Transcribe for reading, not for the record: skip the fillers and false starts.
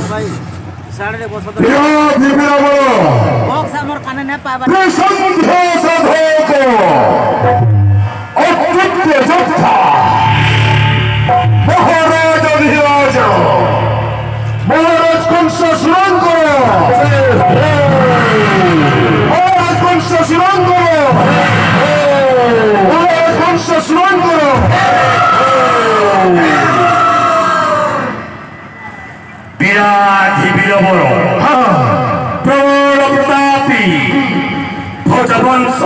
ভাই সাড়ে বছর আমার কানে না পাবা মহারাজ কংস স্মরণ করো, মহারাজ কংস স্মরণ করো, মহারাজ কংস স্মরণ করো। বিরাধি বীরবর প্রবল তাপী ভজবংশ